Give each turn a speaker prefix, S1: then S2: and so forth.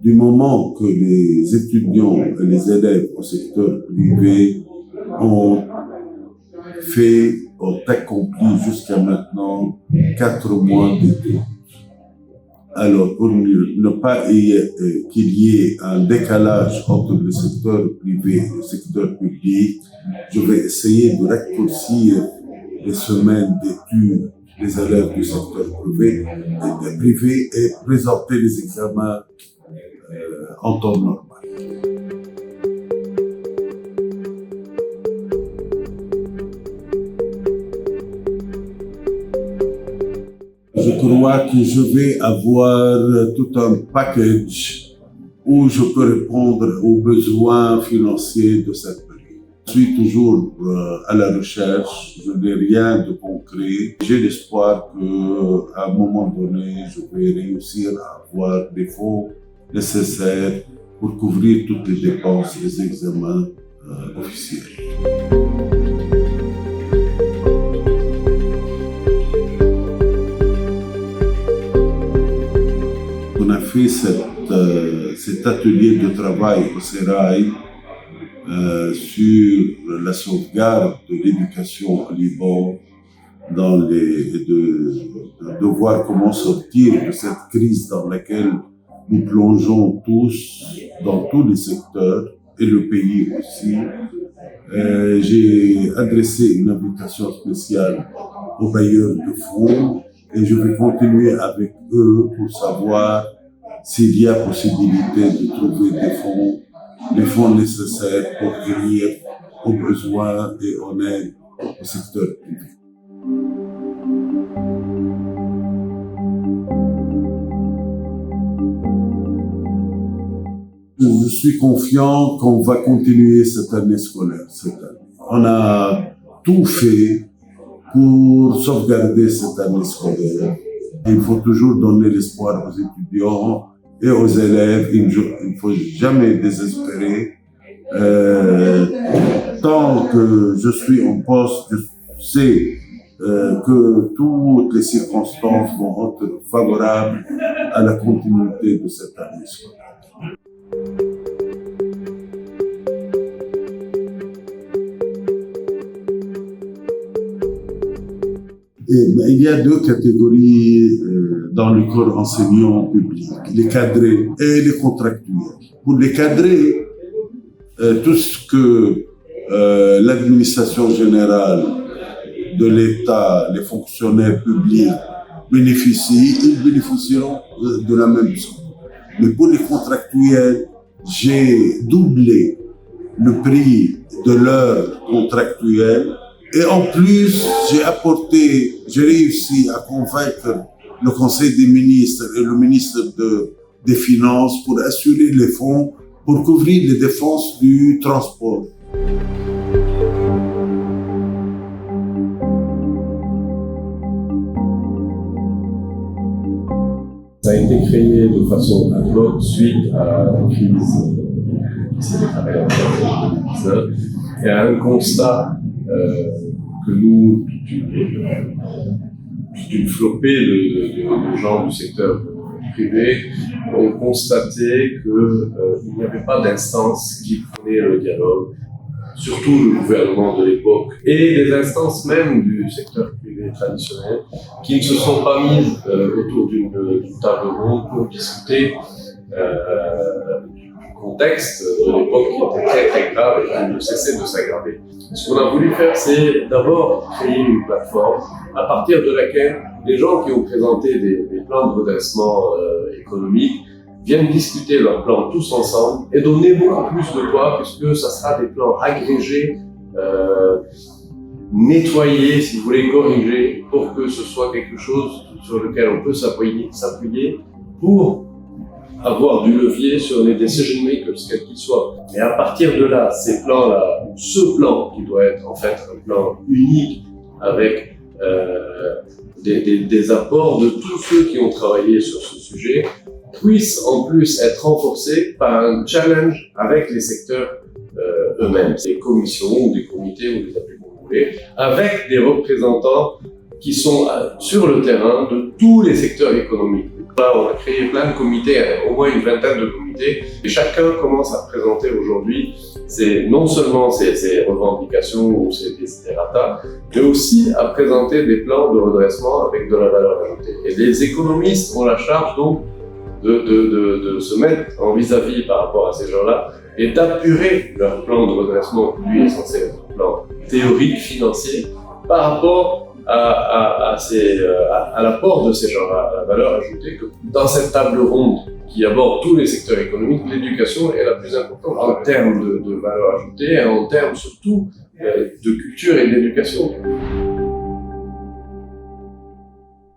S1: du moment que les étudiants et les élèves au secteur privé ont accompli jusqu'à maintenant 4 mois d'études. Alors, pour ne pas qu'il y ait un décalage entre le secteur privé et le secteur public, je vais essayer de raccourcir les semaines d'études des élèves du secteur privé et présenter les examens en temps normal. Je crois que je vais avoir tout un package où je peux répondre aux besoins financiers de cette période. Je suis toujours à la recherche, je n'ai rien de concret. J'ai l'espoir qu'à un moment donné, je vais réussir à avoir des fonds nécessaires pour couvrir toutes les dépenses des examens officiels. On a fait cet atelier de travail au Sérail sur la sauvegarde de l'éducation au Liban, de voir comment sortir de cette crise dans laquelle nous plongeons tous, dans tous les secteurs, et le pays aussi. J'ai adressé une invitation spéciale aux bailleurs de fonds et je vais continuer avec eux pour savoir s'il y a possibilité de trouver les fonds nécessaires pour venir aux besoins et en aide au secteur privé. Je suis confiant qu'on va continuer cette année scolaire. On a tout fait pour sauvegarder cette année scolaire. Il faut toujours donner l'espoir aux étudiants et aux élèves. Il ne faut jamais désespérer. Tant que je suis en poste, je sais que toutes les circonstances vont être favorables à la continuité de cette année scolaire. Il y a 2 catégories dans le corps enseignant public, les cadrés et les contractuels. Pour les cadrés, tout ce que l'administration générale de l'État, les fonctionnaires publics ils bénéficieront de la même chose. Mais pour les contractuels, j'ai doublé le prix de l'heure contractuelle. Et en plus, j'ai réussi à convaincre le Conseil des ministres et le ministre des Finances pour assurer les fonds pour couvrir les dépenses du transport.
S2: Ça a été créé de façon ad hoc suite à la crise qui s'est déclarée en 2019 et à un constat que nous, toute une flopée de gens du secteur privé, ont constaté qu'il n'y avait pas d'instance qui prenait le dialogue, surtout le gouvernement de l'époque, et des instances même du secteur privé traditionnel, qui ne se sont pas mises autour d'une table ronde pour discuter contexte de l'époque qui était très très grave et qui ne cessait de s'aggraver. Ce qu'on a voulu faire, c'est d'abord créer une plateforme à partir de laquelle les gens qui ont présenté des plans de redressement économique viennent discuter leurs plans tous ensemble et donner beaucoup plus de poids puisque ça sera des plans agrégés, nettoyés, si vous voulez, corrigés, pour que ce soit quelque chose sur lequel on peut s'appuyer pour avoir du levier sur les decision makers, quels qu'ils soient. Et à partir de là, ces plans-là, ce plan qui doit être en fait un plan unique avec des apports de tous ceux qui ont travaillé sur ce sujet, puisse en plus être renforcé par un challenge avec les secteurs eux-mêmes, des commissions ou des comités, ou des appels comme vous voulez, avec des représentants qui sont sur le terrain de tous les secteurs économiques. Là, on a créé plein de comités, au moins une vingtaine de comités, et chacun commence à présenter aujourd'hui non seulement ses revendications ou ses desiderata, mais aussi à présenter des plans de redressement avec de la valeur ajoutée. Et les économistes ont la charge donc de se mettre en vis-à-vis par rapport à ces gens-là et d'apurer leur plan de redressement, qui lui est censé être un plan théorique, financier, par rapport à l'apport de ces gens-là, à la valeur ajoutée, que dans cette table ronde qui aborde tous les secteurs économiques, l'éducation est la plus importante en termes de valeur ajoutée et en termes surtout de culture et d'éducation.